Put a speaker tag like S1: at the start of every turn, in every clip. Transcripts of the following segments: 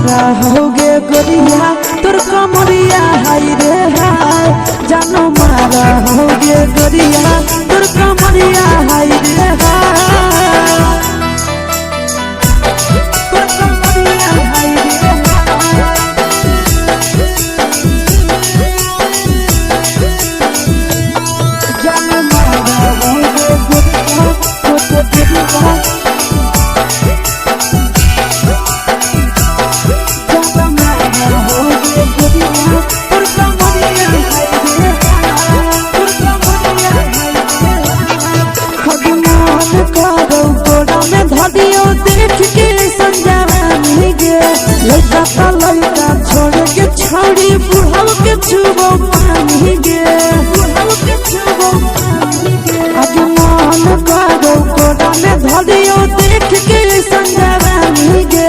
S1: मारा होगे गोरिया तोर कमरिया हाय रे हाय जानो मारा होगे गोरिया तोर कमरिया हाय रे हाय तोर कमरिया हाय रे जानो मारा होगे गोरिया तोर कमरिया लड़का छोड़ के छौड़ी बुढ़ाव के छुबो पानी गे आज मन करो कोड़ा में धरियो देख के संजवानी गे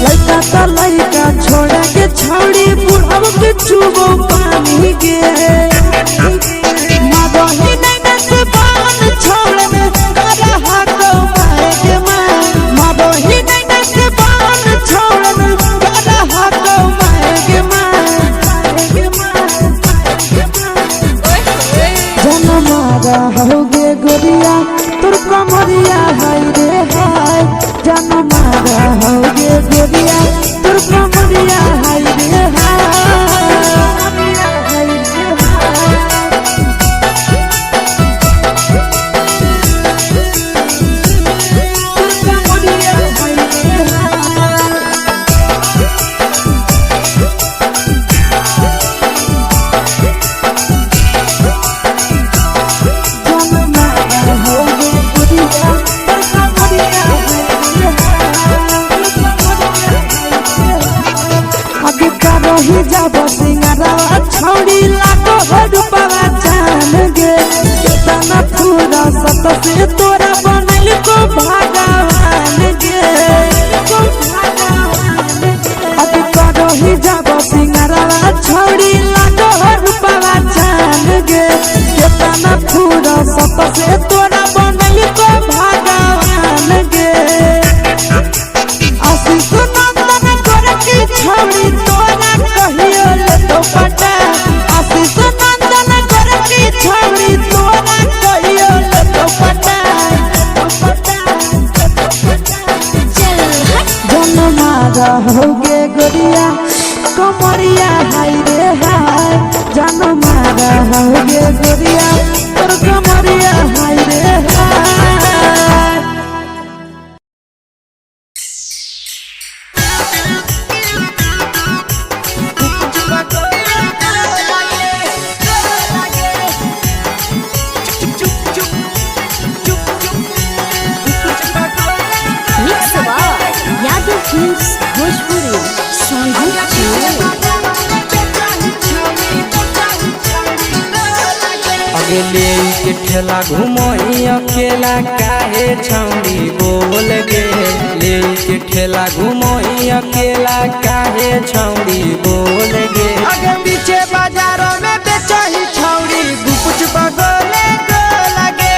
S1: लड़का छोड़ के छौड़ी बुढ़ाव के छुबो पानी गे मदही नहीं नस बान छोड़ में करा हाको माए के मां मदही नहीं नस बान छोड़ में करा हाको माए के मां जनमारा होगे गोरिया तोर कमरिया हाय रे हाय जनमारा होगे गोरिया तोर कमरिया हाय रे ही जब सिंगारवा छौड़ी लागो रूपवा जान गे कितना पूरा सत से तोरा बनल को भगवान गे अभी करो ही जब सिंगारवा छौड़ी लागो रूपवा जान गे कितना पूरा सत से तोरा बनल को भगवान गे आशीष नंदन कर की छौड़ी तोरा कहियो ले तो पटा आशीष नंदन कर की छौड़ी तोरा कहियो ले तो पटा जनमारा होगे गोरिया कमरिया हाय रे हाय जनमारा होगे गोरिया तोर कमरिया हाय रे हाय
S2: ले के ठेला घुमोई अकेला काहे छौड़ी बोल गे ले के ठेला घुमोई अकेला काहे छौड़ी बोल गे
S3: आगे पीछे बाजारों में बेचही छौड़ी गुपुच बगले को लगे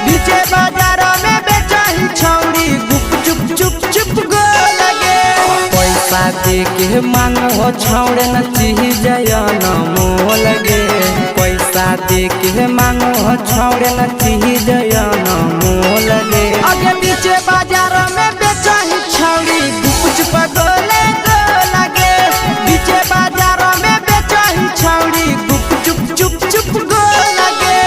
S3: पीछे बाजारों में बेचही छौड़ी गुप चुप चुप चुप गो लगे
S2: पैसा दे के मांगो छौड़े न चीज न मोल गे पैसा दे के मांगो छौड़े न चीज न मोल गे
S3: आगे पीछे बाजारों में बेचही छौड़ी गुपुच बगले को लगे पीछे बाजारों में बेचही छौड़ी गुप चुप चुप चुप गो लगे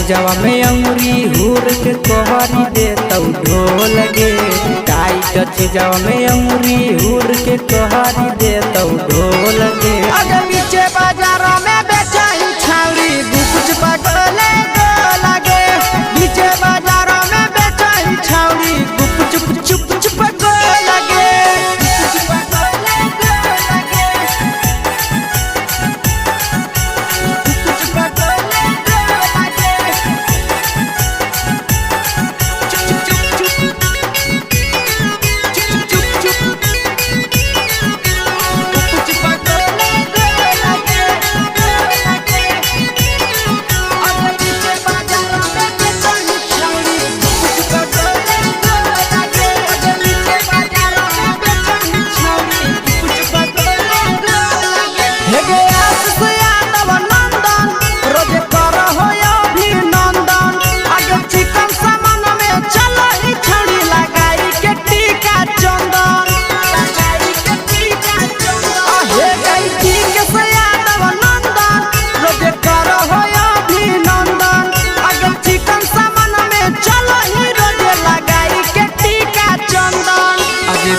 S2: चीजवा में अंगुरी हुर के कोहरी दे तौ ढोल गे। टाइट चीजवा में अंगुरी हुर के कोहरी दे तौ ढोल गे।
S3: अगर पीछे बाजारों में बेचाई छावड़ी कुछ पगले को लगे। पीछे बाजारों में बेचाई छावड़ी चुप चुप चुप को लगे।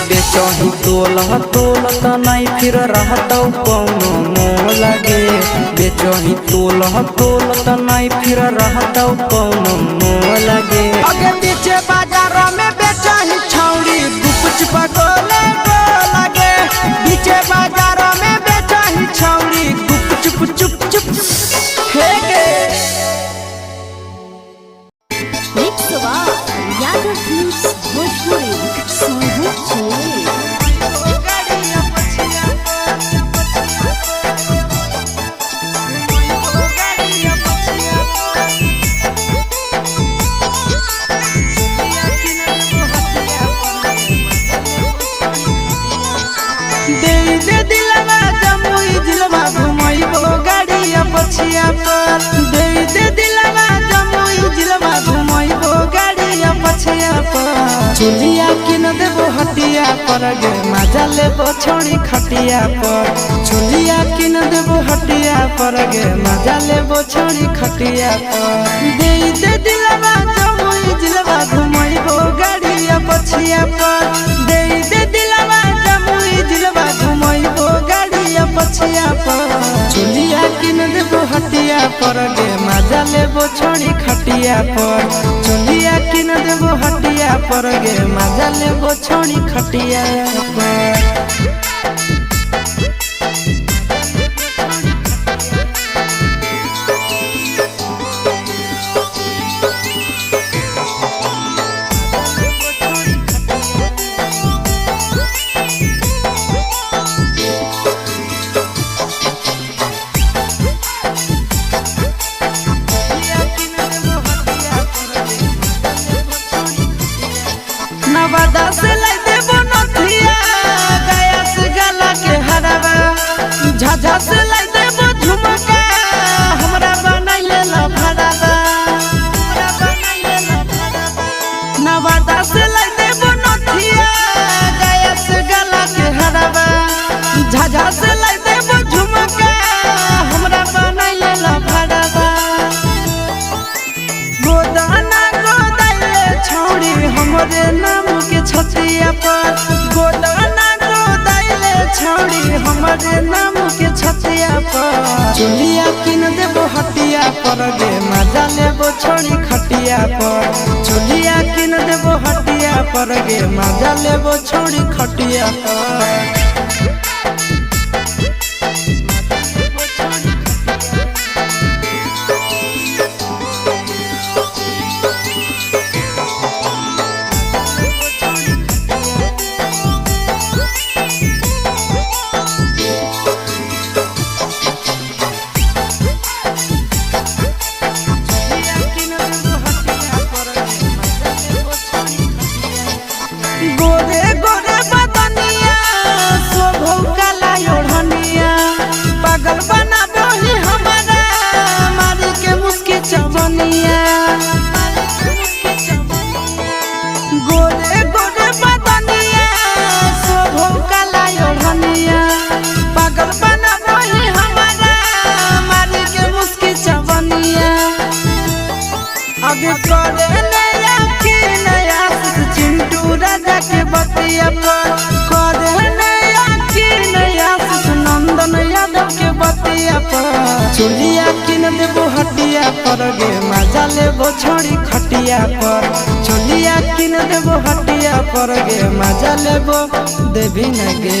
S2: बेचही तोल त नहीं फिर रहतौ कौनो मोल गे। बेचही तोल त नहीं फिर रहतौ कौनो मोल गे।
S3: अगे पीछे बाजारों में बेचही छौड़ी कुछ पगले को लगे। पीछे बाजारों में बेचही छौड़ी चुप चुप चुप हे गे। पछिया पर दे दे दिलवा जमुई जिलवा घुमैबो गाड़िया पछिया पर। चुलिया किन देबो हटिया पर गे मजा लेबो छोड़ी खटिया पर। चुलिया किन देबो हटिया पर गे मजा लेबो छोड़ी खटिया पर। दे दे दिलवा जमुई जिलवा घुमैबो गाड़िया पछिया पर। दे दे दिलवा जमुई जिलवा घुमैबो गाड़िया पछिया पर। चुलिया किन देबो हटिया पर गे मजा लेबो छोड़ी खटिया पर। चुलिया किन देबो हटिया पर गे मजा लेबो छोड़ी खटिया पर। नवादा से लाई देबो नथिया गया से गला के हरवा। झाझा से लाई देबो झुमका हमरा बनाइले ला भड़वा। नवादा से लाई देबो नथिया गया से गला के हरवा। झाझा से लाई देबो झुमका हमरा बनाइले ला भड़वा। गोदाना गोदाइले छौड़ी हमरे नाम के छतिया पर। गोदाना गोदाइले छौड़ी हमरे नाम के छतिया पर। चुलिया किन देबो हटिया पर गे मजा लेबो छोड़ी खटिया पर। चुलिया किन देबो हटिया पर गे मजा लेबो छोड़ी खटिया पर। गोरे गोरे बदनिया पर चोलिया किन देबो हटिया पर गे मजा लेबो छोड़ी खटिया पर चोलिया किन देबो हटिया पर गे मजा लेबो देवी न गे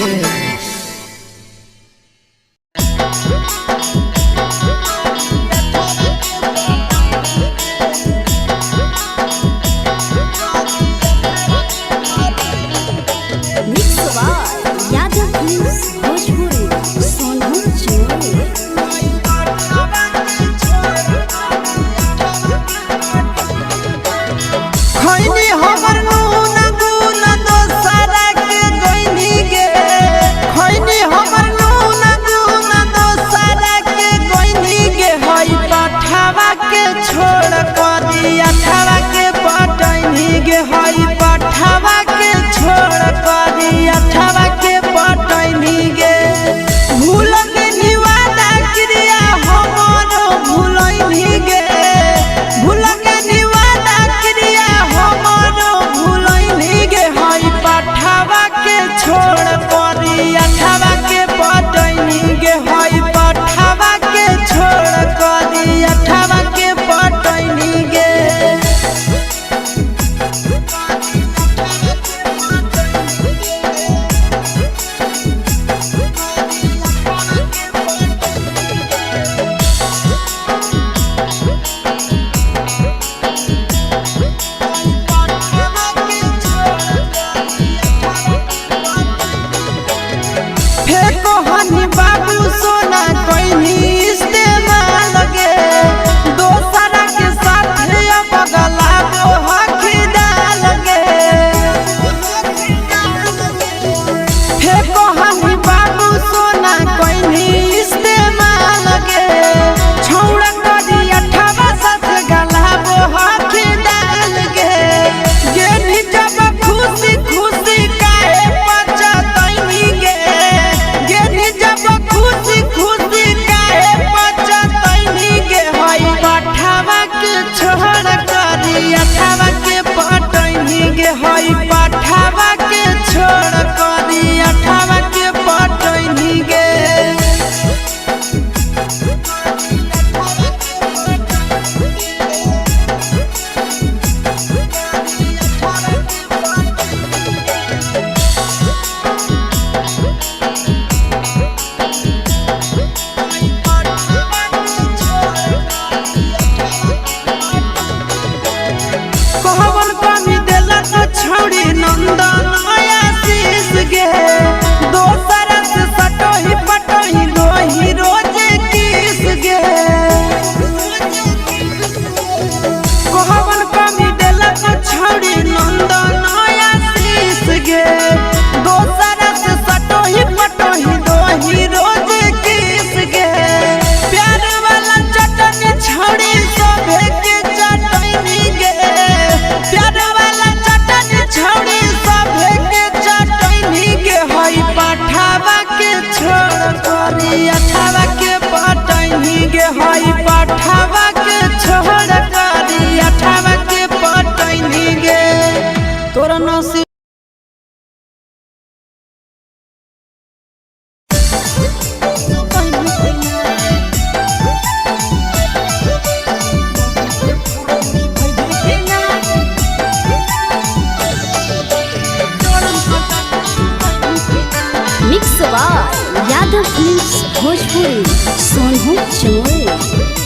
S4: यादव फिल्म्स भोजपुरी सोनू चोर।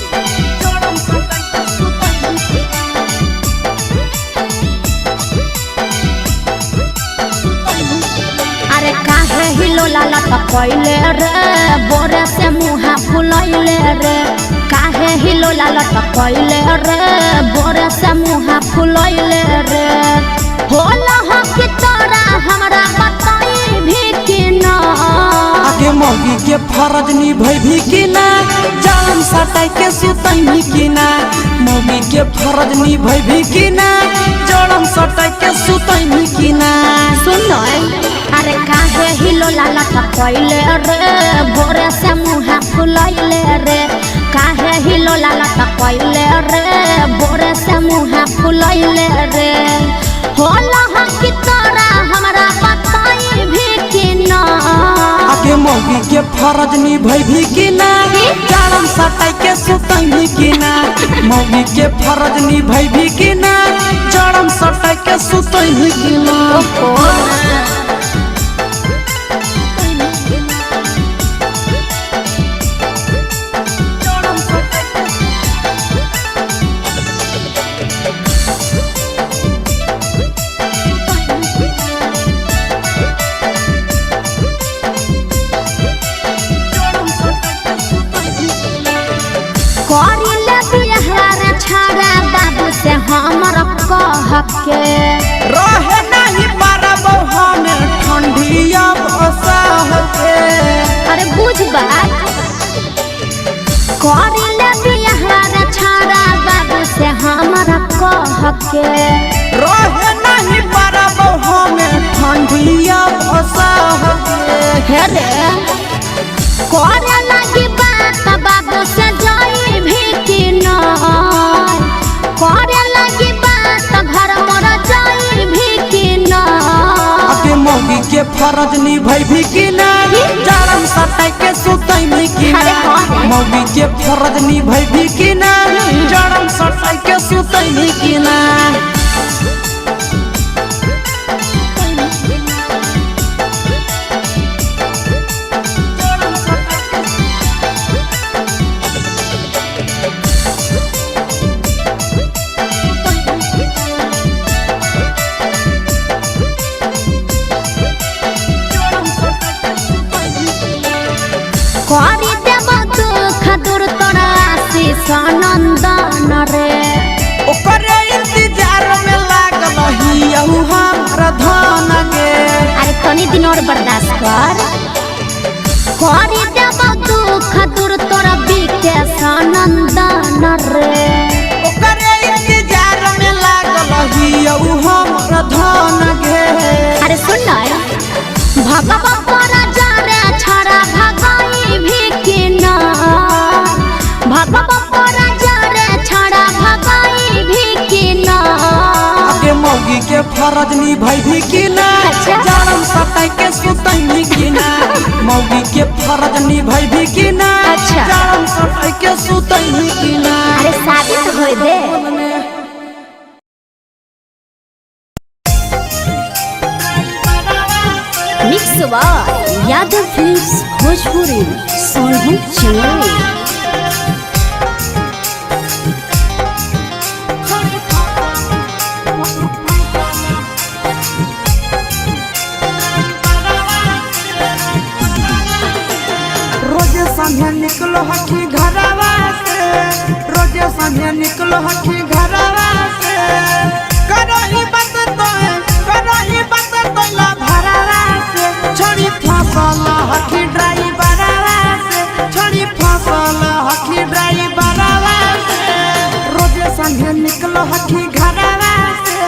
S4: अरे काहे हिलो लाला टपैले रे बोरे से मुहा फुलैले रे काहे हिलो लाला टपैले रे बोरे से मुहा फुलैले रे होला हो कि तोरा हमरा बताई भी कि ना
S3: आगे मौगी के फरज निभै भी कि ना जान सटाई के सुतै भी कि ना मौगी के फरज निभै भी कि ना जड़म सटाई के सुतै भी कि ना
S4: सुन अरे काहे हिलो लाला टपैले रे बोरे से मुहा फुलैले रे काहे हिलो लाला टपैले रे बोरे से मुहा फुलैले रे होला हो कि तोरा हमरा बताई भी कि ना
S3: आगे मौगी के फरज निभै भी कि ना
S1: जाड़म सटाई के सुतई की ना मौगी के फरज निभाई भी की ना जाड़म सटाई के सुतई की ना
S4: से हमर कह के
S1: रहे नहीं पारब हम ठंडिया बसाह के
S4: अरे बुझ बात करिले बिहार छाड़ा बाबू से हमर कह के
S1: रहे नहीं पारब हम ठंडिया बसाह के
S4: हे रे करे लगी बात बाबू से जाई भी कि न करे लगी बात घर मोर जाई भी कि न
S1: अके मौगी के फरज निभाई भी कि ना जाड़म सटाई के सुतई भी कि ना मौगी के फरज निभाई भी कि ना जाड़म सटाई के सुतई भी कि ना
S4: करी देव दुख दूर तोरा आशीष नंदन रे
S1: ओकरे इंतजार में लागल हियहु हमर धन गे
S4: अरे तनी दिन और बर्दाश्त कर करी देव दुख दूर तोरा विकेश नंदन रे
S1: ओकरे इंतजार में लागल हियहु हमर धन गे
S4: अरे सुन भगवा तोरा जाने छड़ा भगाई भी कि ना भगवा तोरा जाने छड़ा भगाई भी कि ना
S1: अके मौगी के फरज निभाई भी कि ना जाड़म सटाई के सुतई भी कि ना मौगी के फरज निभाई भी कि ना जाड़म सटाई के सुतई भी कि ना
S4: अरे शादी तो होई दे mix by Yadav films Bhojpuri Sonu Chandel
S1: रोजे संझे निकलो हकी घरवा से रोजे संझे निकलो हकी घरवा से करही बात तो ला भरवा से छोड़ी फसल हकी ड्राइवरवा से छोड़ी फसल हकी ड्राइवरवा से रोजे संझे निकलो हकी घरवा से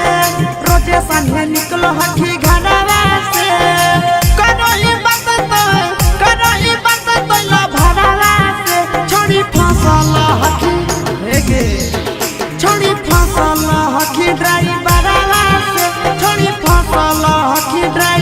S1: रोजे संझे निकलो हकी घरवा से करही बात तो ला भरवा से छोड़ी फसल हकी हेगे छोड़ी फसल हकी ड्राइवरवा से छोड़ी फसल हकी ड्राइवर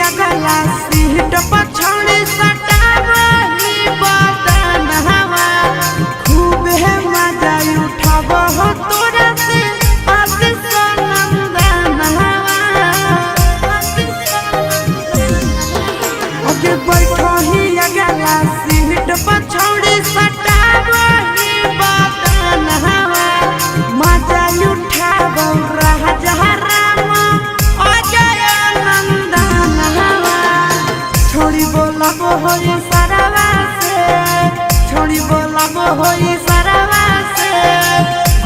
S3: अगला सीट पछौड़ी सटावही बदन हवा खूब है मजा उठाव हो तोरा से आशीष नंदन हवा अगे बैठो ही अगला सीट पछौड़ी सटावही बदन हवा मजा उठाव राजा राम अजय नंदन हवा छोड़ी बोलब होई सरवा से छोड़ी बोलब होई सरवा से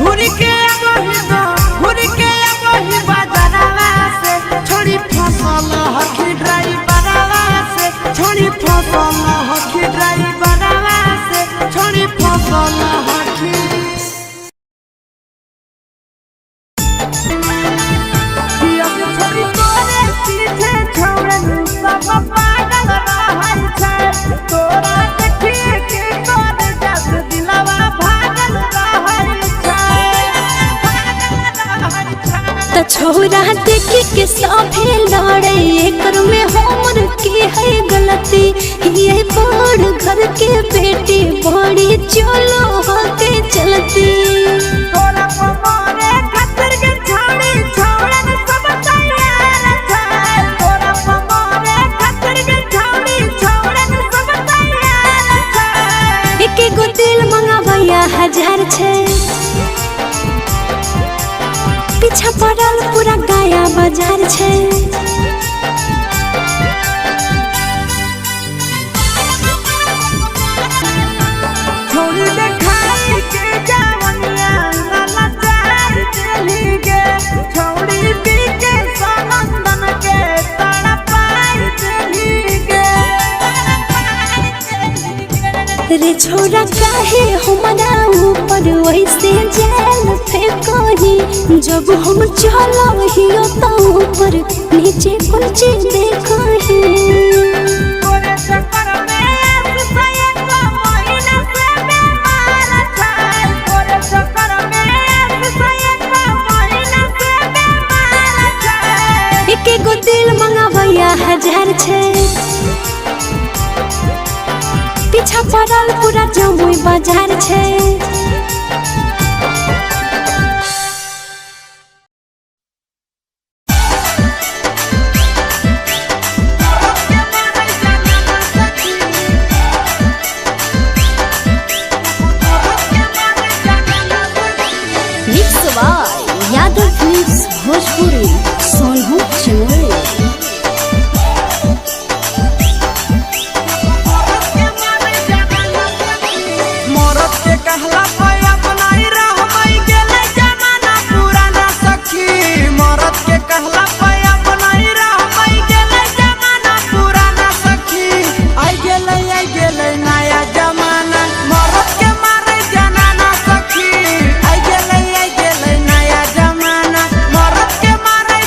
S3: घूरी के अबही दो घूरी के अबही बाजारवा से छोड़ी फसल हकी ड्राइवरवा से छोड़ी फसल हकी ड्राइवरवा से छोड़ी फसल हकी छोड़ी तोरे पीछे छोड़न सब पागल रहल छै तोरा देखिए के तोरे जस दिलवा भागल रहल छै
S4: त छोरा देखी के सभे लड़े एकर में हमर की है गलती ये बड़ घर के बेटी बड़ी चलो होके चलती
S3: तोरा पमारे खतर के छोड़ी छोड़न सब तैयार छै तोरा पमारे खतर के छोड़ी छोड़न सब तैयार छै
S4: एक गो दिल मंगावैया 1000 छै पीछा पड़ल पूरा गाया बाजार छै
S3: छोड़ी देखाई के जवनिया लाला चार चली गे छोड़ी पी के सनंदन के तड़पाई चली गे
S4: रे छोरा काहे हमरा ऊपर वैसे जाल फेंकही जब हम चलहियो त ऊपर नीचे कुछ देखही
S3: तोरे चक्कर में आसुसय को महीना से बीमार छै तोरे चक्कर में आसुसय को महीना से बीमार छै
S4: एक गो दिल मंगावैया 1000 छै पीछा पड़ल पूरा जमुई बाजार छै यादव फिल्म्स भोजपुरी सोनू चिमोरी
S3: मरद के कहला पे अपनाई रहबै गेलै जमाना पुराना सखी मरद के कहला पे अपनाई रहबै गेलै जमाना पुराना सखी आई गेलै नया जमाना मरद के मारे जनाना सखी आई गेलै नया जमाना मरद के मारे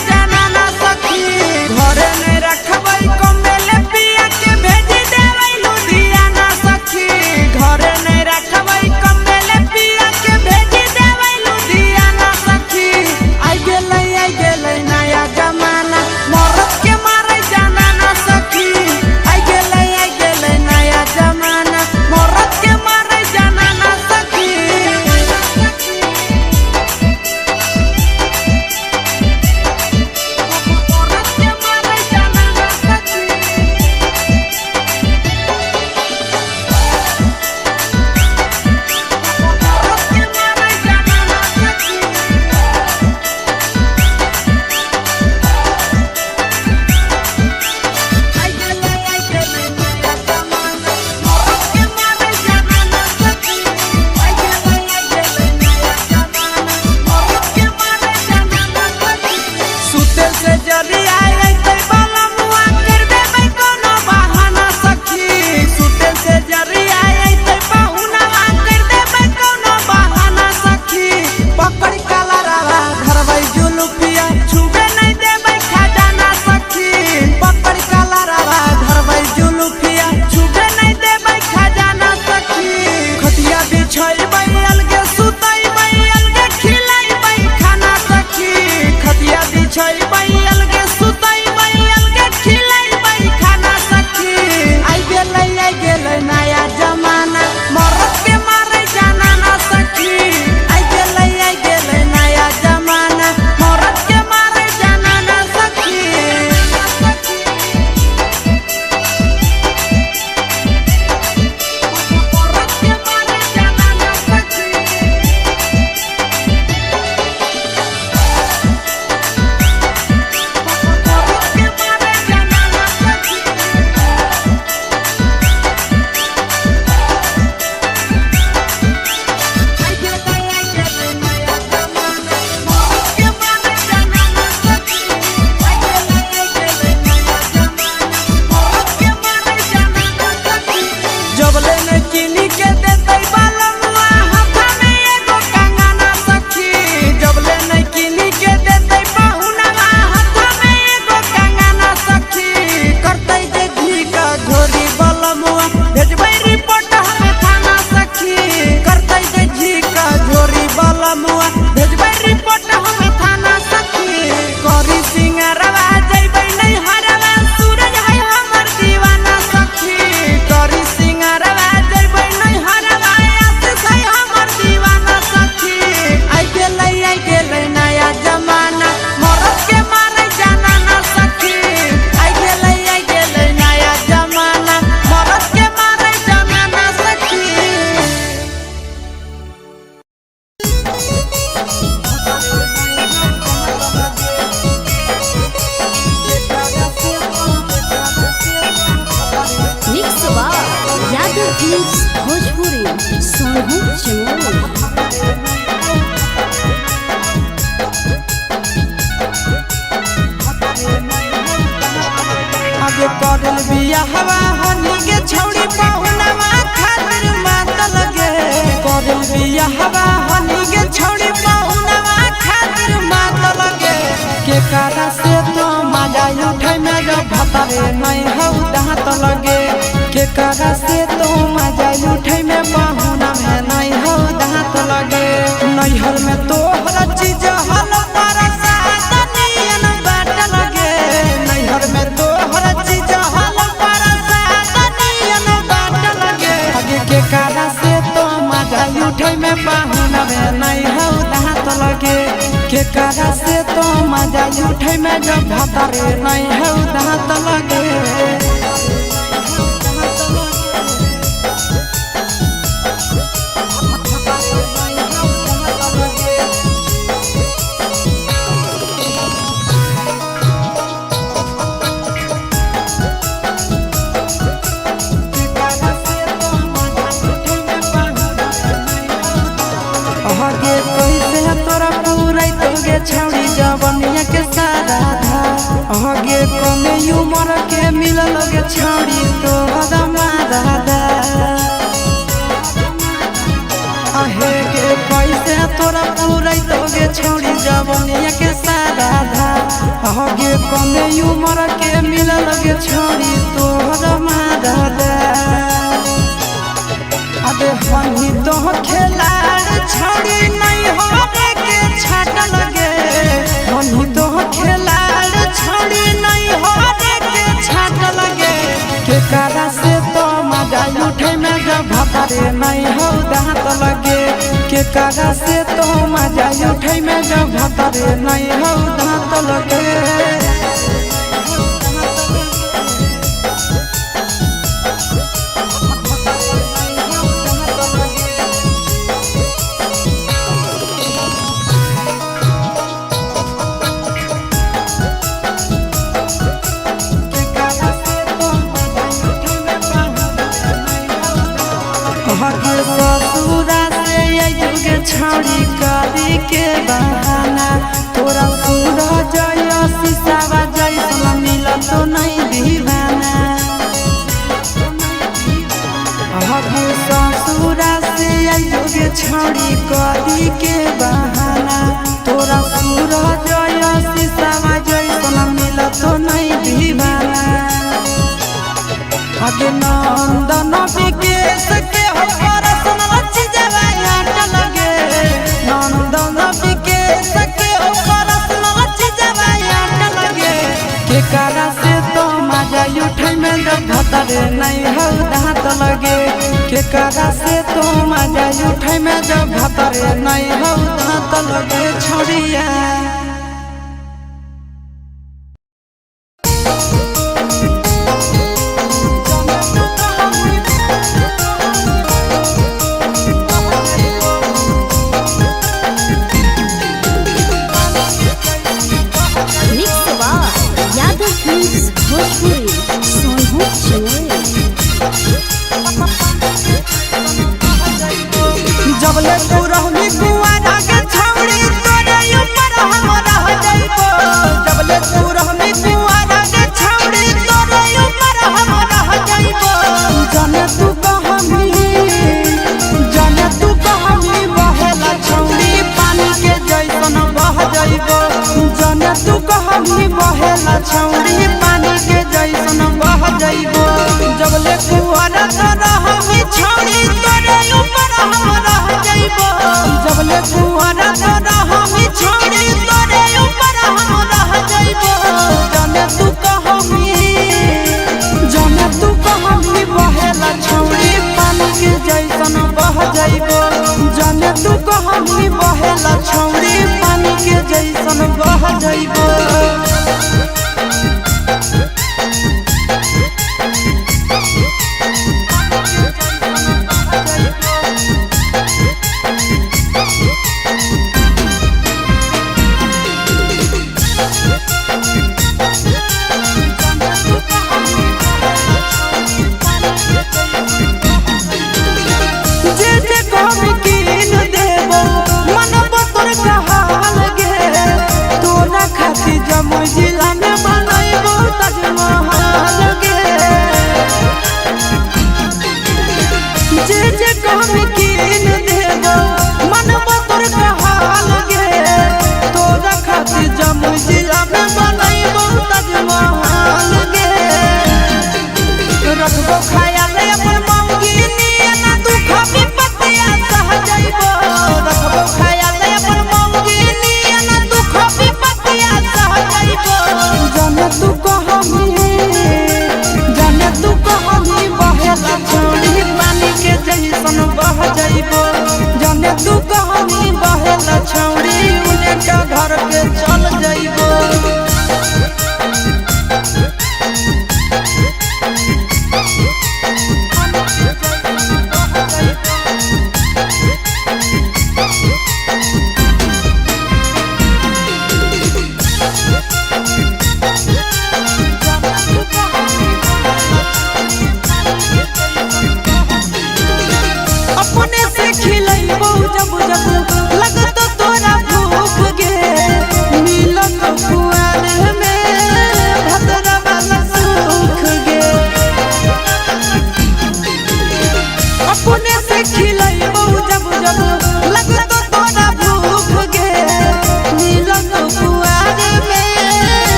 S2: भात लगे के करा से तो मजा उठे में पाहुना में नहीं हो दांत लगे नैहर में तो हर चीज हल पर सातनियन बाट लगे नैहर में तो हर चीज हल पर सातनियन बाट लगे आगे के करा से तो मजा उठे में पाहुना में नहीं हो दांत लगे के करा से तो मजा उठे में जब भातारे नहीं हो दांत लगे आगे कैसे तोरा पूरा तोगे छौड़ी जवनिया के सारा धा आगे कमे उम्र के मिलल गे छौड़ी तो मारा दा आहे के कैसे तोरा पूरा तोगे छौड़ी जवनिया के सारा धा आगे कमे उम्र के मिलल गे छौड़ी तो मारा दा अबे हनी तो खेलाड़ छौड़ी नहीं हो के छाट लगे हनी तो खेलाड़ छौड़ी नहीं हो के छाट लगे के करा से तो मजा उठे में जब भातारे नहीं हो दांत लगे के करा से तो मजा उठे में जब भातारे नहीं हो दांत लगे ससुरा से अइबे छौड़ी करी के बहाना तोरा पूरा जय शीशावा जैसन मिलत तो नहीं दीवाना ससुरा से अइबे छौड़ी करी के बहाना तोरा पूरा जय शीशावा जैसन मिलत तो नहीं दीवाना आगे नंदन विकेश के हो परसन अच्छी जवायाट लगे नंदन विकेश के हो परसन अच्छी जवायाट लगे के करा से तो मजा उठे में जब भातारे नहीं हो दांत लगे के करा से तो मजा उठे में जब भातारे नहीं हो दांत लगे छोड़िया जबले तू रहनी कुआरा के छौड़ी तोरे ऊपर हम रह जाइबो जबले तू रहनी कुआरा के छौड़ी तोरे ऊपर हम रह जाइबो जाने तू कहमी बहेला छौड़ी पानी के जैसन बह जाइबो जाने तू कहमी बहेला छौड़ी पानी के जैसन बह जाइबो जबले कुआरा तो रहनी छौड़ी तोरे ऊपर हम रह जाइबो जबले कुआरा तो रहनी छौड़ी तोरे ऊपर हम रह जाइबो जाने तू कहमी बहेला छौड़ी पानी के जैसन बह जाइबो जाने तू कहमी बहेला छौड़ी पानी के जैसन बह जाइबो जिला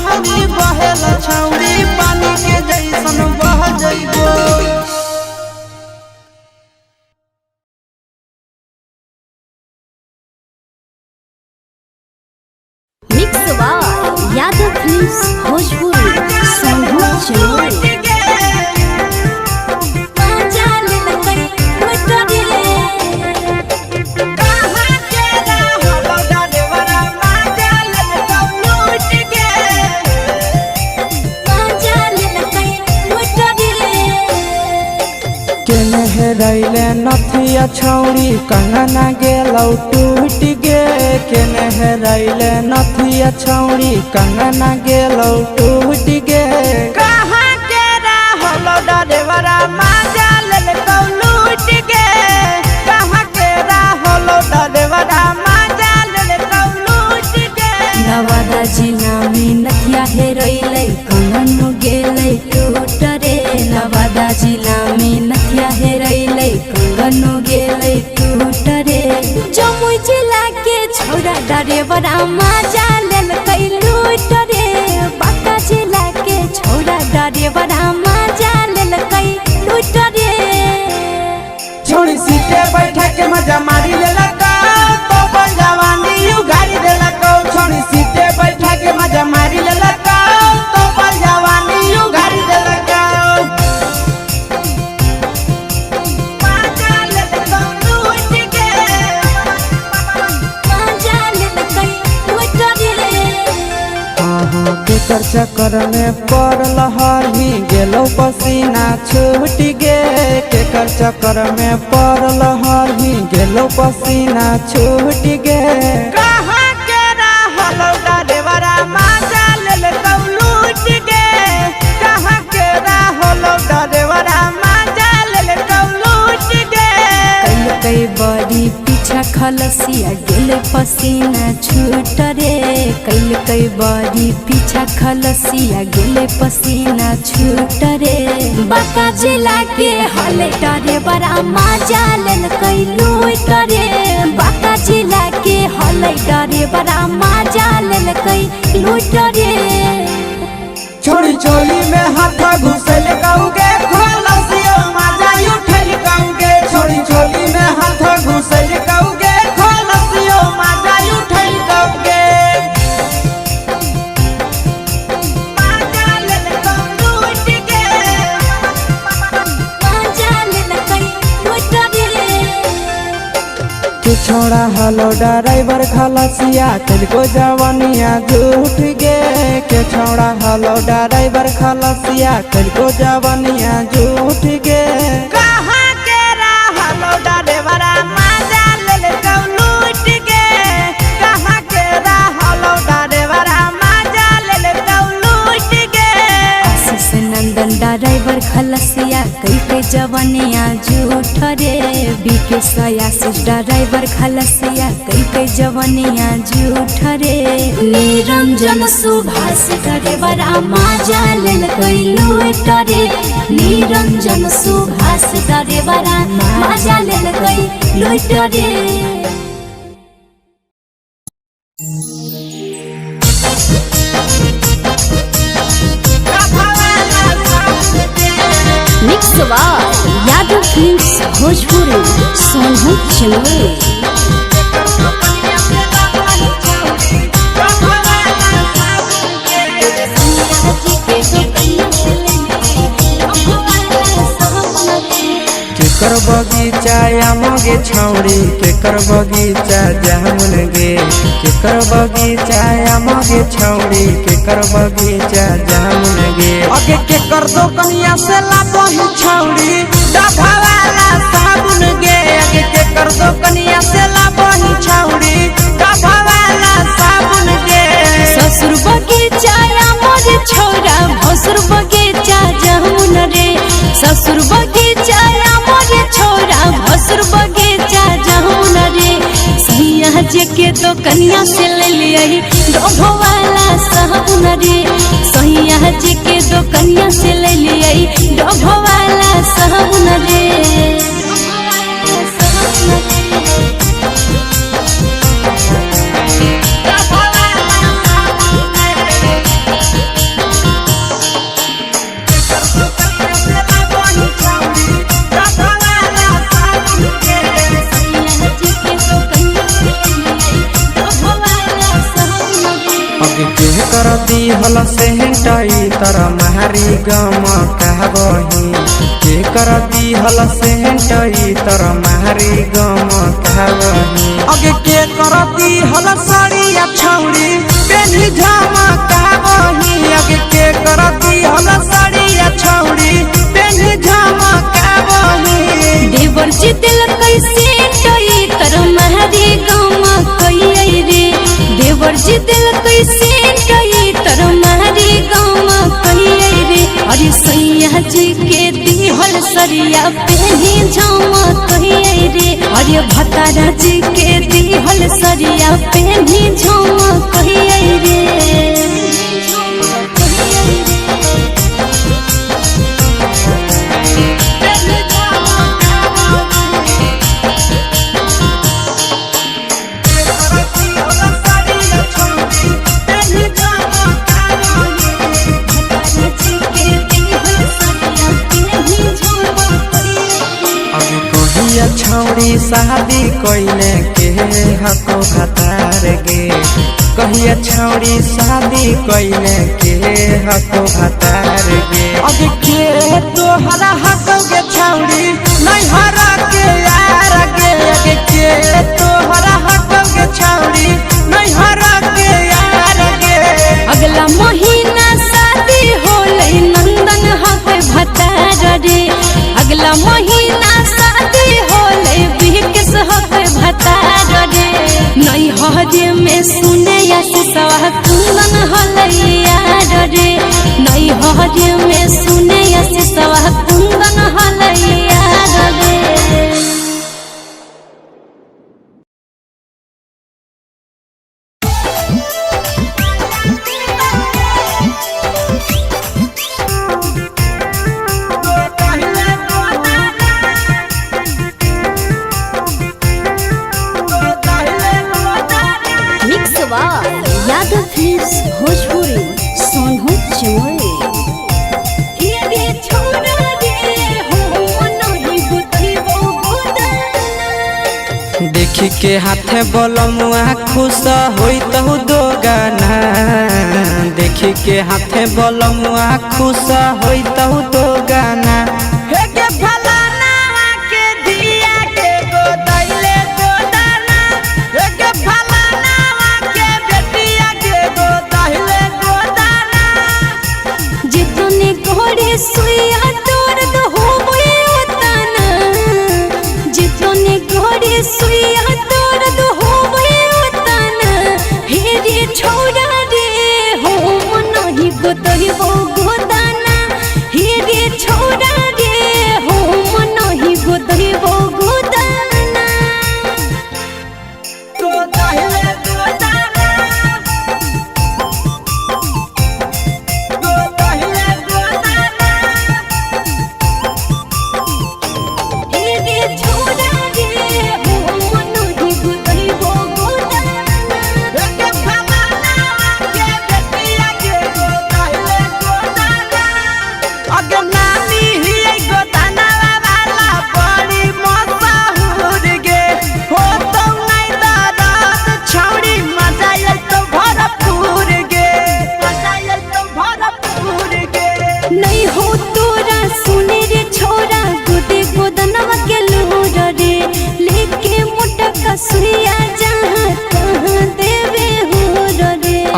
S3: पानी बहेला छौड़ी पानी के जैसन बह जइबो।
S4: Mix by Yadav films Bhojpuri संगम चलो
S2: हेरैले नथिया छौड़ी कंगना गेलौ टूट गे केने हेरैले नथिया छौड़ी कंगना गेलौ टूट गे
S3: कहाँ के रहलो डरेवरा माजा लेलकौ लूट गे कहाँ के रहलो डरेवरा माजा लेलकौ लूट गे।
S4: नवादा जिला में नथिया हेरैले कंगन गेलै टूट रे नवादा जिला में नथिया हेरैले कंगन गेलै टूट रे जमुई जिला के छौरा डरेवरा माजा लेलकै लूट रे बांका जिला के छौरा डरेवरा माजा लेलकै लूट रे
S3: छोड़ी सीटे बैठा के मजा मारी लेलकौ तो बन जवानी उगारी देलकौ छोड़ी सीटे बैठा के मजा मारी लेलकौ तो बन जवानी उगारी देलकौ।
S2: केकर चक्कर में पड़ल हरही गेलौ पसीना छूट गे केकर चक्कर में पड़ल हरही गेलौ पसीना छूट गे
S3: कहाँ के रहलो डरेवरा माजा लेलकौ लूट गे कहाँ के रहलो डरेवरा माजा लेलकौ लूट गे।
S4: कई बड़ी पीछा खलसिया गेल पसीना छूट रे कई बड़ी पीछा खलसिया गेल पसीना छूट रे बांका जिला के हले डरे बड़ा माजा लेलकै लूट रे बांका जिला के हले डरे बड़ा माजा लेलकै लूट रे
S3: छोड़ी चोली में हाथ घुसल कौगे खलसियो माजा उठल कौगे छोड़ी चोली में हाथ घुसल कौगे खलसियो माजा उठल कौगे। माजा लेलकौ लूट गे
S4: माजा लेलकै लूट रे
S2: के छोड़ा हलो ड्राइवर खलसिया तेलको जवानिया झूठ गे के छोड़ा हलो ड्राइवर खलसिया तेलको जवानिया झूठ गे
S3: कहाँ के रहलो डरेवरा माजा लेलकौ लूट गे कहाँ के रहलो डरेवरा माजा लेलकौ लूट गे।
S4: आशीष नंदन ड्राइवर खलसिया कई जवानिया झूठ रे बीके आशीष ड्राइवर खलसिया कई जवानिया झूठ रे निरंजन सुभाष ड्राइवरा माजा लेलकै लूट रे निरंजन सुभाष ड्राइवरा माजा लेलकै लूट रे। Mix by Yadav films Bhojpuri Sonu चलो
S2: केकर बगीचा आमगे छौड़ी केकर बगीचा जामुन गे केकर बगीचा आमगे छौड़ी केकर बगीचा जामुन गे
S3: अगे केकर दोकनिया से लाबही छौड़ी डभावाला साबुन गे अगे केकर दोकनिया से लाबही छौड़ी डभावाला साबुन गे।
S4: ससुर बगीचा मोर छौरा भसुर बगीचा जामुन रे ससुर बगीचा मोर छौरा भसुर बगीचा जामुन रे सैया जे के तो कन्या से ले लिया डोभवाला साबुन रे सैया जे के तो कन्या से ले लिया डोभवाला साबुन रे।
S2: दिहल सेंटई तर मारी गम कहबही के कर दिहल सेंटई तर मारी गम कहबही
S3: अगे के कर दिहल साड़िया छौड़ी पेन्ही झमकावही अगे के कर दिहल साड़िया छौड़ी पेन्ही झमकावही
S4: देवर जी दिल कैसे टई तर महरी गम कई रे देवर जी दिल कैसे टई तर महरी गम कई रे अरे सैया जी के दिहल सरिया पेन्ही झमकई रे अरे भतारा जी के दिहल सरिया पेन्ही झमकई रे
S2: छौड़ी शादी कोइले के हको भतार गे कहिया छौड़ी शादी कोइले के हको भतार गे
S3: अगे के तोहरा हकोगे छौड़ी नहीं हरा के यार गे अगे के तोहरा हकोगे छौड़ी नहीं हरा के यार गे
S4: अगला महीना शादी होले नंदन हक भतार रे अगला महीना शादी होले बिहकिस हक भतार रे नहीं हजे में सुने या सवा कुंदन होले यार रे नहीं हजे में सुने या सवा कुंदन होले यार रे यादव फिल्म्स भोजपुरी सोनू चोरी
S2: देखी के हाथे बलमुआ खुश होई तहु दो गाना देखी के हाथे बलमुआ खुश होई तहु दो गाना
S4: सुइया तोर दो होवे उतना जितने घोड़े सुइया तोर दो होवे उतना हेरे छोड़ा रे हो नहीं गोतही वो गोदाना हेरे छोड़ा रे हो नहीं गोतही वो गोदाना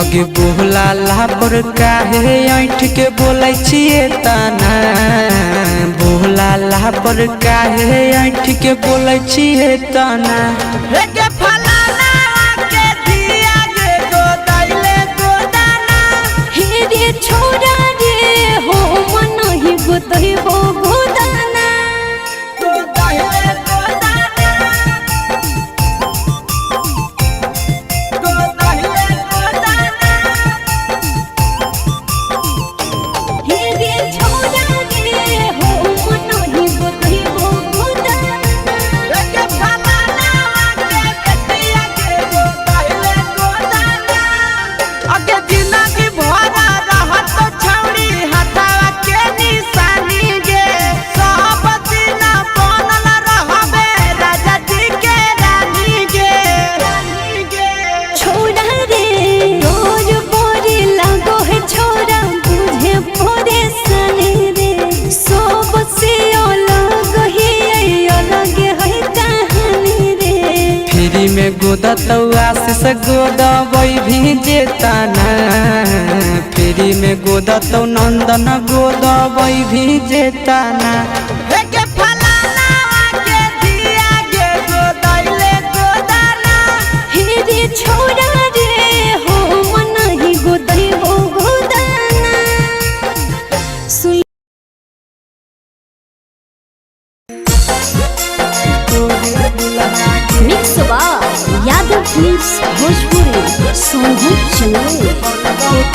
S2: अगे बोला लापर काहे ऐठ के बोलै छिए तना बोला लापर काहे ऐठ के बोलै छिए तना
S4: छोड़ा रे हो मन ही गोतही वो गोदाना
S2: गोदबई भी जेताना फ्री में गोदतो नंदन गोदबई भी जेताना
S3: एके फलाना के दिया गे गोदैले गोदाना
S4: हेरे छोरा रे हो मन ही गोदै हो गोदाना सुन मिक्स बा यादव फिल्म्स भोजपुरी सोनू चलो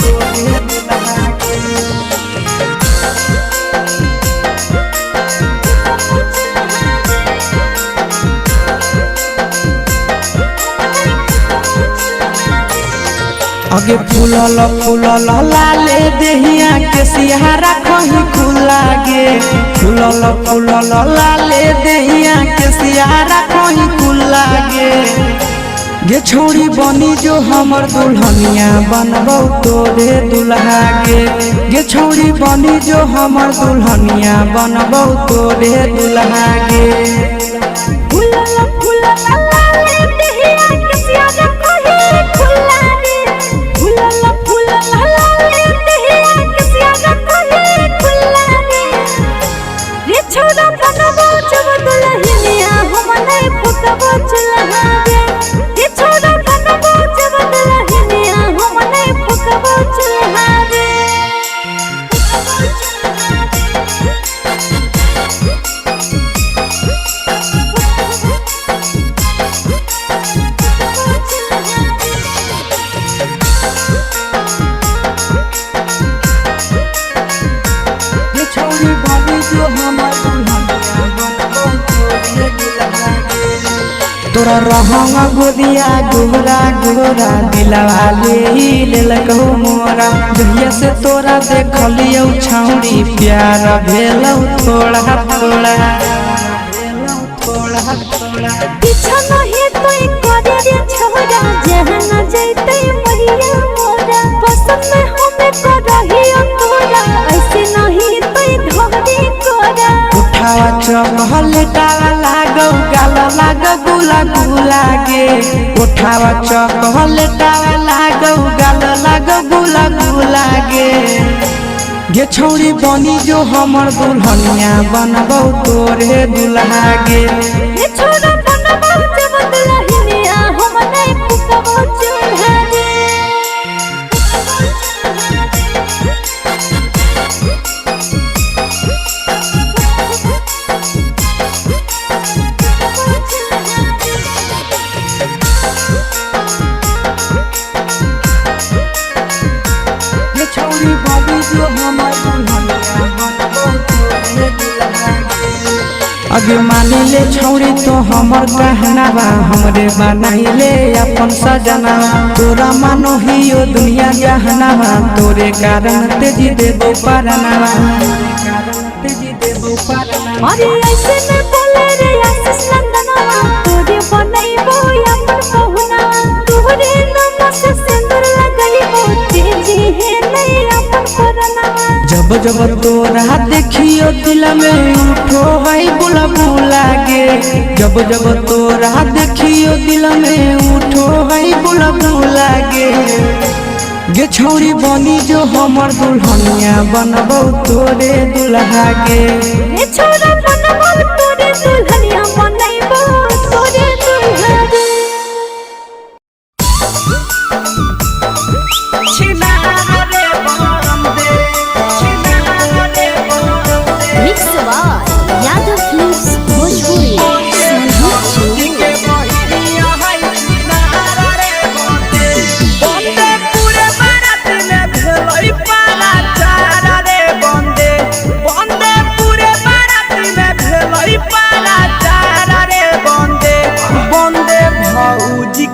S2: आगे फूलल फूलल लाले देहिया के सिहारा कहीं खुला गे फूलल फूलल लाले देहिया के सिहारा कहीं खुला गे छोड़ी बनी जो हमर दुल्हनिया बनबौ तोरे दुल्हा गे छोड़ी बनी जो हमर दुल्हनिया बनबौ तोरे दुल्हा गे
S4: फूलल फूलल लाले देहिया के सिहारा कहीं खुला गे फूलल फूलल लाले देहिया के सिहारा कहीं खुला गे रे छोरा बनबौ जब दुल्हनिया हम नहीं फुकबौ चलहा गे रे छोरा बनबौ जब दुल्हनिया हम नहीं फुकबौ चलहा गे
S2: छोड़ी बनी जो हमर दुल्हनिया बनबौ तोरे दुल्हा गे तोरा रहंगा गोदिया गोरा गोरा दिलवा ले लकौ मोरा जहिया से तोरा देखलियौ छौड़ी प्यार भेलौ थोड़ा थोड़ा
S4: पीछा नहीं तो करे रे छोरा जहां न जैते मैया मोरा पसंद में हमें करही तोरा ऐसे नहीं तो धोरी तोरा
S2: उठावा चपल डाला लागौ गाला लाग गुला गुला गे उठावा चपल डाला लागौ गाला लाग गुला गुला गे छौड़ी बनी जो हमर दुल्हनिया बनबौ तोरे दुल्हा गे
S4: रे छोरा बनबौ जब दुल्हनिया हम नहीं फुकबौ चूल्हा गे
S2: छौड़ी बनी जो हमर दुल्हनिया बनबौ तोरे दुल्हा गे अगे मानी ले छौड़ी तो हमर कहना बा हमरे बनाइले अपन सजना तोरा मानो हियो दुनिया जहना बा तोरे कारण तेजी देबो पारना
S4: अरे ऐसे में बोले रे आशीष नंदनवा तोरे बनैबो अपन पहुना तोरे नाम से सिंदूर लगैबो तेजी है नहीं अपन करना
S2: जब जब तोरा देखियो दिल में उठो है बुलबुला गे जब जब तोरा देखियो दिल में उठो है बुलबुला गे छौड़ी बनी जो हमर दुल्हनिया बनबौ तोरे दुल्हा गे
S4: रे छोरा बनबौ तोरे दुल्हनिया बनैबो तोरे दुल्हा गे मिक्स बा यादव फिल्म्स भोजपुरी सोनू चलो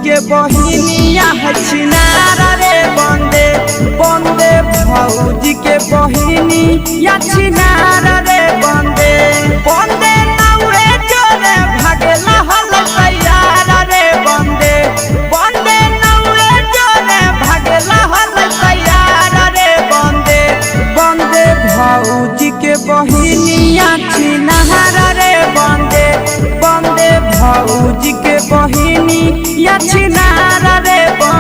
S3: के बहिनिया है छिनारा रे बंदे बंदे भौजी के बहिनी या छिनारा रे बंदे बंदे नाउए जोरे भागेला हल तैयार रे बंदे बंदे नाउए जोरे भागेला हल तैयार रे बंदे बंदे भौजी के बहिनी या छिनारा रे बंदे बंदे भौजी के बहिनी या छिनारा रे बंदे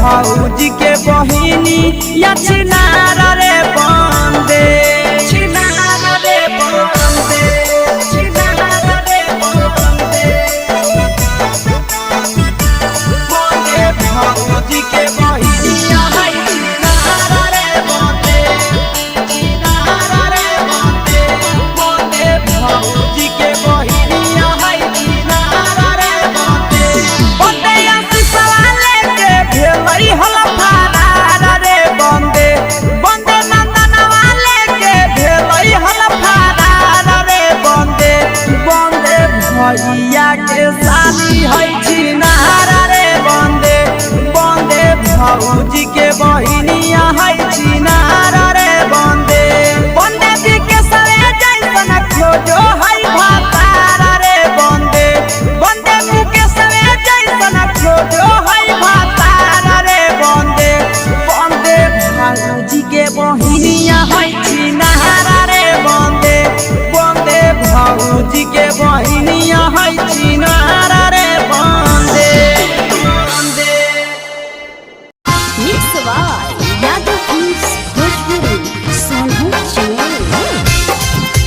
S3: भौजी के बहिनी या छिनार रे बंदे छिनार रे बंदे छिनार रे बंदे बंदे भौजी के बहिनी या छिनार रे बंदे छिनार रे बंदे बंदे भौजी के बहिनी या छिनार रे बंदे बंदे या सिसवाले के भेलई हला फारार रे बंदे बंदे नंदन वाले के भेलई हला फारार रे बंदे बंदे भैया के शादी है छिनार रे बंदे बंदे भौजी के बहिनिया है छिनार रे बंदे बंदे जी के सरे जैसन खोजो है भातार रे बंदे बंदे मुँह के सरे जैसन खोजो है भातार रे बंदे बंदे भौजी के बहिनिया है छिनार रे बंदे बंदे भौजी के बहिनिया है छिनार रे बंदे बंदे
S4: mix by Yadav films Bhojpuri Sonu चोर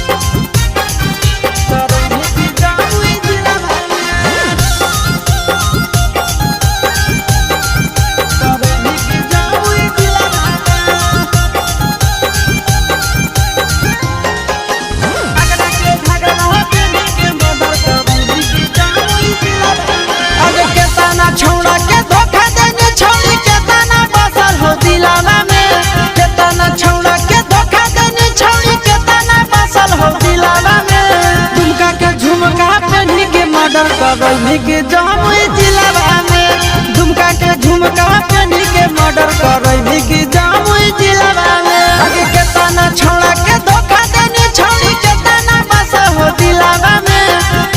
S3: छौड़ा के धोखा देने छौड़ी के ताना बसल हो दिलावा में केतना छौड़ा के धोखा देने छौड़ी के ताना बसल हो दिलावा में दुमका के झुमका पहनी के मर्डर करई के जामुई जिलावा में दुमका के झुमका पहनी के मर्डर करई के जामुई जिलावा में आगे केतना छौड़ा के धोखा देने छौड़ी के ताना बसल हो दिलावा में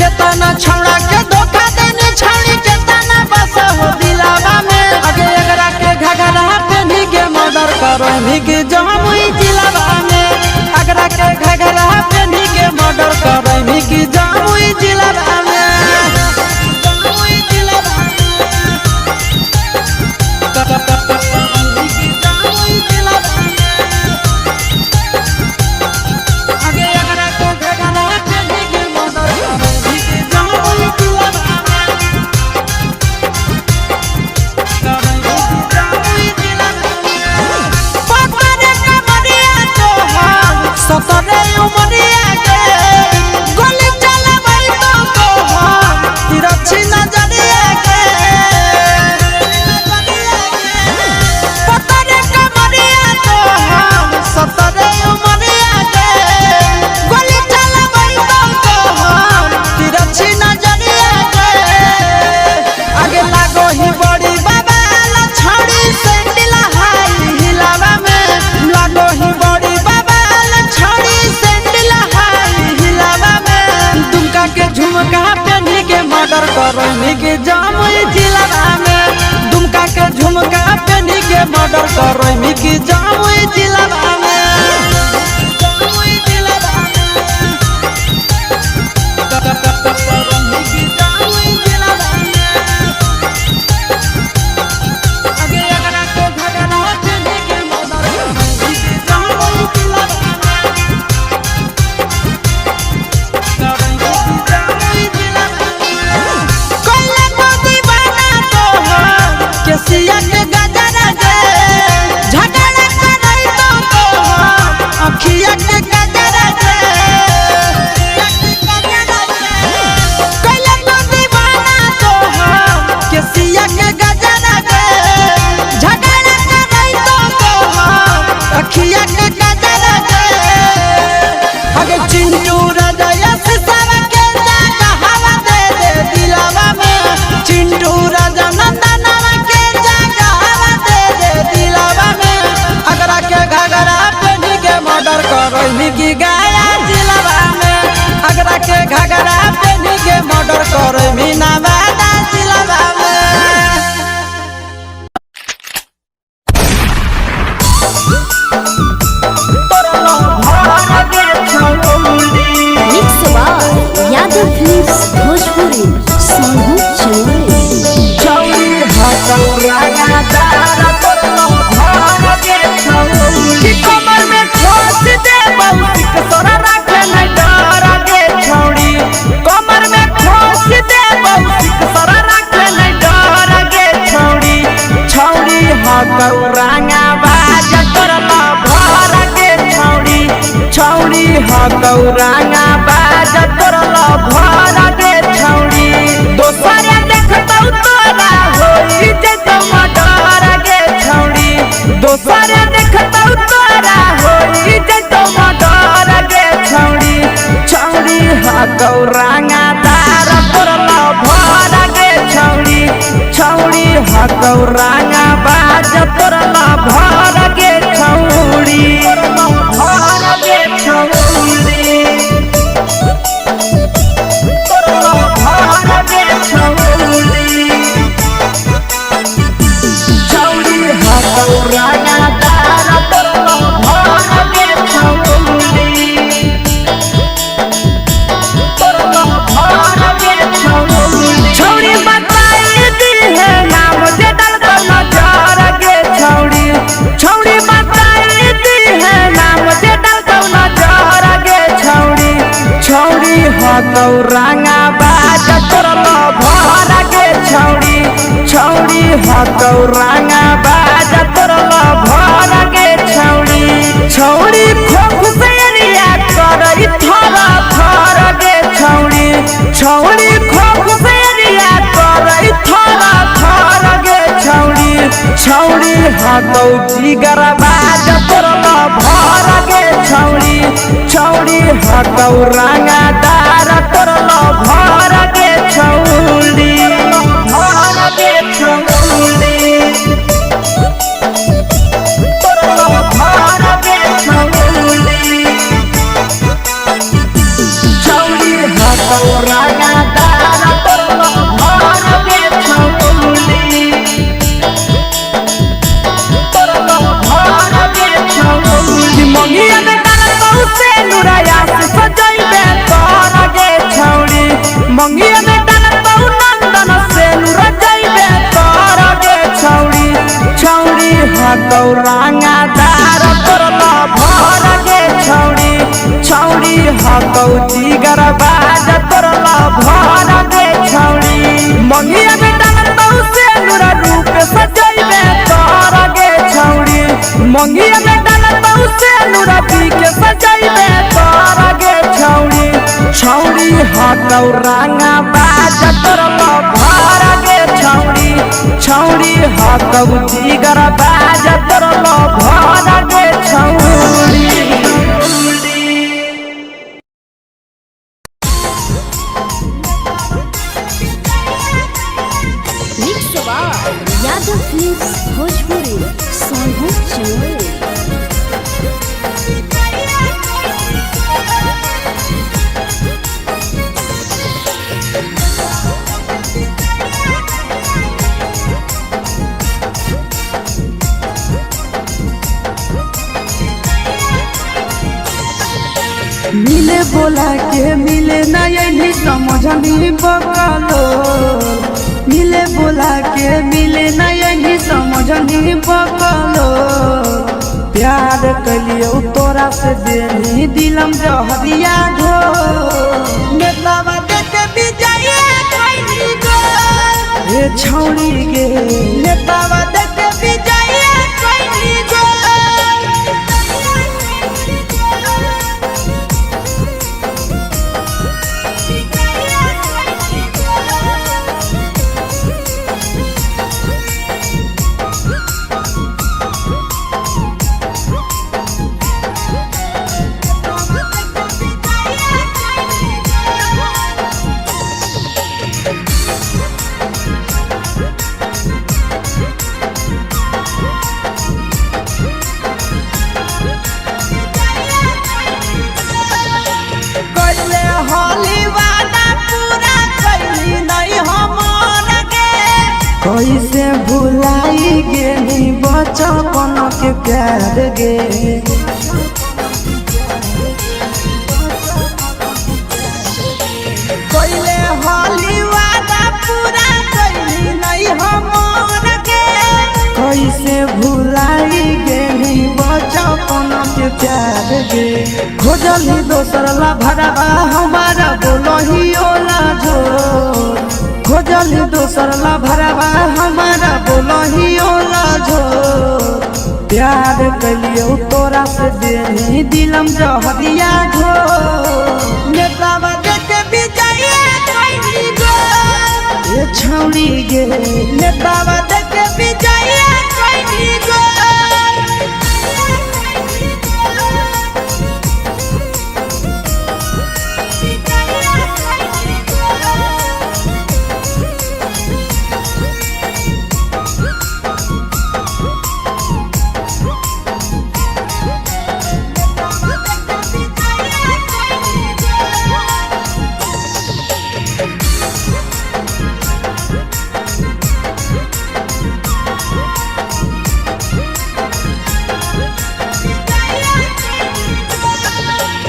S3: केतना छौड़ा के धोखा देने छौड़ी के ताना बसल हो दिलावा में आगे एकरा के घघरा पहनी के मर्डर करई के जामुई जिलावा में एकरा के घघरा पहनी के मर्डर करई के जामुई जिलावा में जामुई जिलावा जामुई जिलावा आगे एकरा के घघरा पहनी के मर्डर करई के जामुई जिलावा सतरे उमरिया के गोली चलबई तो हम तिरछी नजरिया के सतरे कमरिया तो हम सतरे उमरिया के गोली चलबई तो हम तिरछी नजरिया के आगे लागो ही बड़ी बाबा छड़ी सैंडल हाई हिलावा में लागो ही बड़ी बाबा छड़ी सैंडल हाई हिलावा में दुमका के झुमका पहनी के मर्डर करई के जामुई जिलावा में दुमका के झुमका पहनी के मर्डर करई के जामुई जिलावा में जामुई जिलावा के जामुई जिलावा आगे एकरा के घघरा पहनी के मर्डर करई के जामुई जिलावा कोइला को दीवाना तो हम केसिया के गजरा दे झगड़ा करई तो हम अखिया के गजरा दे कोइला को दीवाना तो हम केसिया के गजरा दे झगड़ा करई तो हम अखिया के गजरा दे अगे चिंटू राजा सिसावा के जागा हवा दे दे दिलावा में चिंटू राजा नंदनवा के जागा हवा दे दे दिलावा में अगरा के घघरा पहनी के मर्डर करई की गाया जिलावा में अगरा के घघरा पहनी के मर्डर करई नवादा जिलावा में
S4: mix by Yadav films Bhojpuri Sonu चोर
S3: चौरी हटौरा तारा तोरला भर के छौड़ी कमर में ठोस दे बहुतिक सोरा रखे न डर के छौड़ी कमर में ठोस दे बहुतिक सोरा रखे न डर के छौड़ी छौड़ी हकौरांगा बाज तोरला भर के छौड़ी छौड़ी हकौरांगा बाज तोरला भर के छौड़ी दोसर देखतौ तोरा होई जत मडर के छौड़ी दोसर देखतौ तोरा होई जत मडर के छौड़ी छौड़ी हकौरांगा तार तोरला भर के छौड़ी छौड़ी हकौरांगा बाज तोरला भर के छौड़ी भर के छौड़ी तोरला भर के छौड़ी छौड़ी हकौरांगा तार तोरला भर के छौड़ी तोरला भर के छौड़ी छौड़ी बताई दी है नाम जे डलतो नजर के छौड़ी छौड़ी बताई दी है नाम जे डलतो नजर के छौड़ी छौड़ी हकौरांगा बाज तोरला भर के छौड़ी छौड़ी हकौरांगा बाज तोरला भर के छौड़ी छौड़ी खोख से एरिया करई थरा थर के छौड़ी छौड़ी खोख से एरिया करई थरा थर के छौड़ी छौड़ी हकौ जिगर बाज तोरला भर के छौड़ी छौड़ी हकौरांगा दार तोरला भर के छौड़ी भर के छौड़ी तोरला भर के छौड़ी छौड़ी हकौरांगा दार तोरला भर के छौड़ी तोरला भर के छौड़ी मंगिया में डालतौ से नुराया से सजैबे कर गे छौड़ी मंगिया में डालतौ नंदन से नुरा जैबे कर गे छौड़ी छौड़ी हकौरांगा दार तोरला भर के छौड़ी छौड़ी हकौ जिगर बाज तोरला भर के छौड़ी मंगिया में डालतौ से नुरा रूप सजैबे कर गे छौड़ी मंगिया में डालतौ से नुरा पी के सजैबे कर गे छौड़ी छौड़ी हकौरांगा बाज तोरला भर के छौड़ी छौड़ी हकौ जिगर बाज तोरला भर के छौड़ी
S4: यादव फिल्म्स भोजपुरी सोनू चौरे
S1: मिले बोला के मिले नहीं समझनी बकलो मिले बोला के मिले नहीं समझनी बकलो प्यार कलियो तोरा से देनी दिलम जहरिया घो नेतावा देते विजय कइनी गो हे छौड़ी गे नेतावा देते विजय कइनी गो कैसे भुलाई गेली बचपन के प्यार गे कैले हली वादा पूरा कैली नहीं हमर के कैसे भुलाई गेली बचपन के प्यार गे। खोजली दोसर ला भरवा हमारा बोलही ओला झोर। खोजली दोसर ला भरवा हमारा बोलही ओला झोर। प्यार कलियो तोरा से देनी दिलम जहरिया झोर।
S3: नेतावा देखे विजय कैली गो
S1: ये छौड़ी गे
S3: नेतावा देखे विजय कैली गो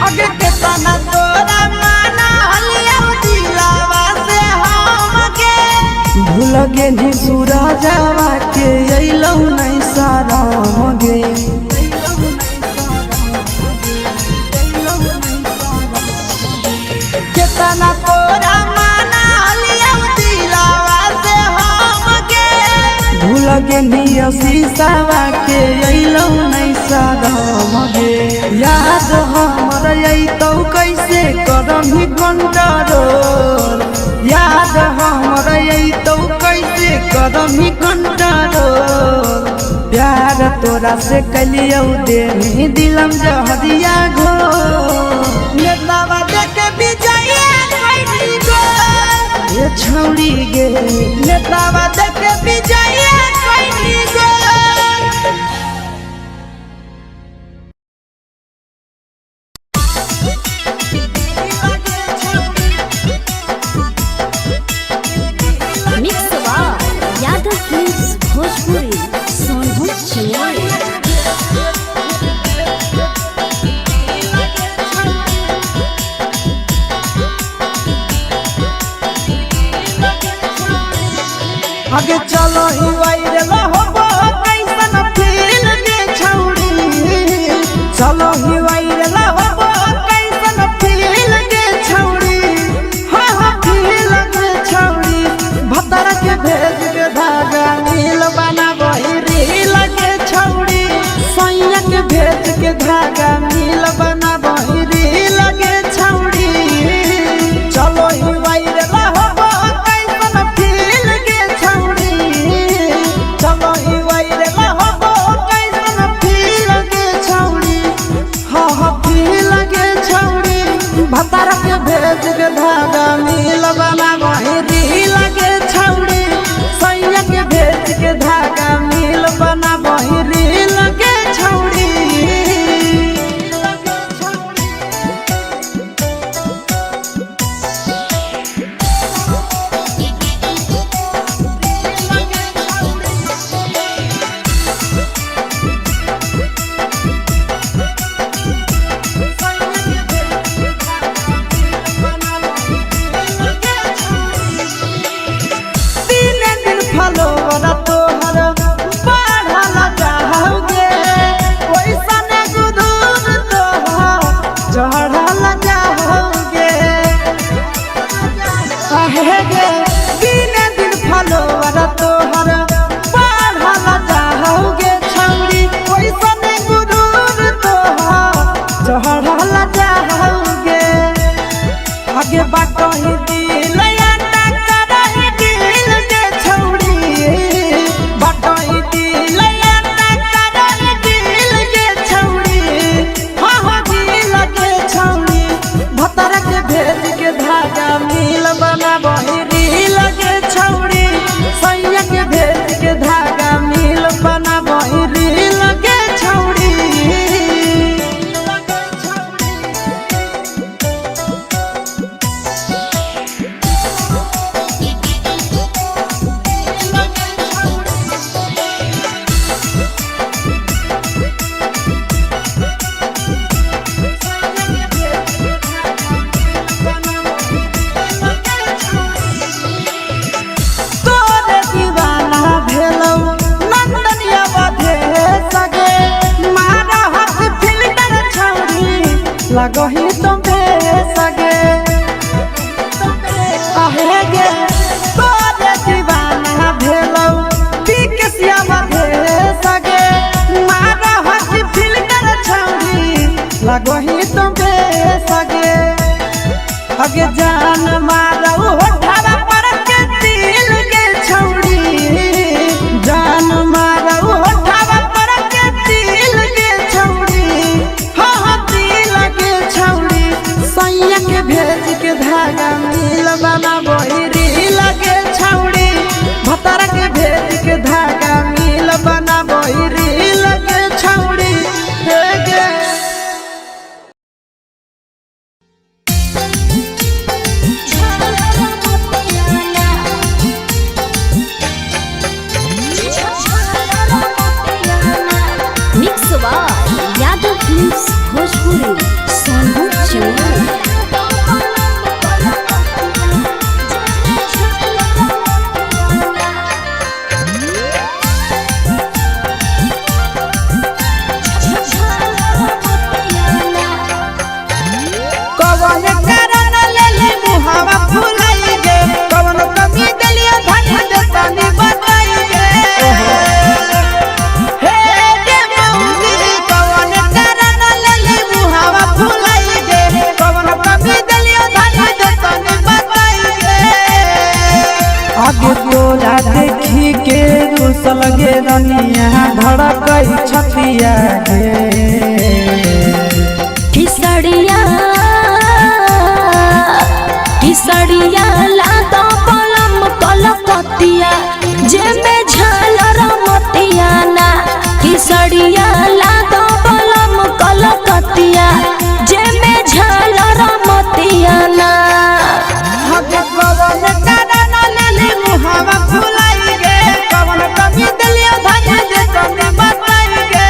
S3: आगे के तना तोरा माना हलिया दिलावा से हमके
S1: भूल गेली सूरजवा के अइलौ नहीं साराम गे।
S3: केतना तोरा माना हलिया दिलावा से हमके
S1: भूल गेली शीशावा के अइलौ नहीं साराम गे। याद हमर अइतौ कैसे करही कंट्रोल। याद हमर अइतौ कैसे करही कंट्रोल। प्यार तोरा से कलियौ देनी दिलम जहरिया घोर।
S3: नेतावा देखे विजय कैली गो
S1: ये छौड़ी गे
S3: नेतावा देखे विजय कैली गो
S4: मिक्स यादव फिल्म्स भोजपुरी सोनू चले।
S1: आगे
S3: आगे जान मारो होठवा पर के दिल के छौड़ी जान मारो होठवा पर के दिल के छौड़ी हाँ दिल के छौड़ी सैया के भेज के धागा मिल बना बोरी लगे छौड़ी भतारा के भेज के धागा मिल बना बोरी लगे छौड़ी हे गे
S4: mix by Yadav films Bhojpuri Sonu Chauhan.
S3: कवन कारण लेली मुहावा फुलाई गे कवन कमी दलिया धन देतानी बताई गे हे गे मौली कवन कारण लेली मुहावा फुलाई गे कवन कमी दलिया धन देतानी बताई गे
S1: आगे तोरा देखी के रुसल गे रनिया धड़कई छतिया गे
S4: किसड़िया लातो पलम कलकतिया जेमे झालर मोतिया ना किसड़िया लातो पलम कलकतिया जेमे झालर मोतिया ना
S3: आगे कवन कारण लेली मुहावा फुलाई गे कवन कमी दलिया धन देतानी बताई गे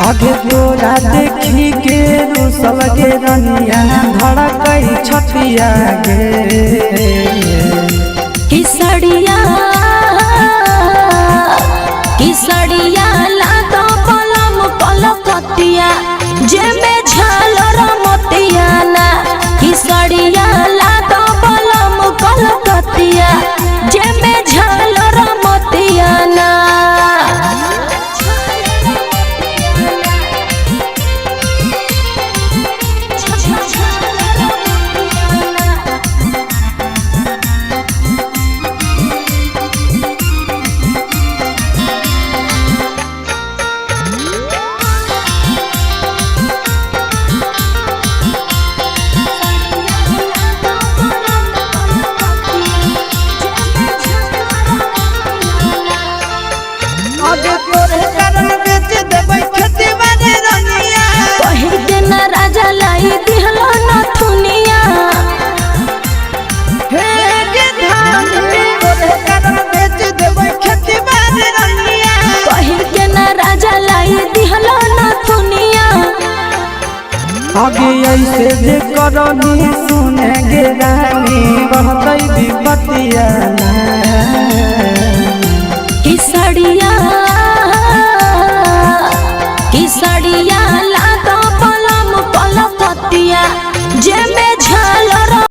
S1: आगे तोरा देखी के रुसल गे रनिया धड़कई छतिया गे
S4: किसड़िया लातो पलम कलकतिया जेमे झालर मोतिया ना किसड़िया लातो पलम कलकतिया जेमे झालर मोतिया ना
S3: आगे तोरे कारण बेच देबै खेती बाड़ी रनिया
S4: कही दिन राजा लाई दिहलो न थुनिया
S3: हे गे धान तोरे कारण बेच देबै खेती बाड़ी रनिया
S4: कही दिन राजा लाई दिहलो न थुनिया
S1: आगे ऐसे जे करनी सुने गे रानी बहतई विपतिया
S4: किसड़िया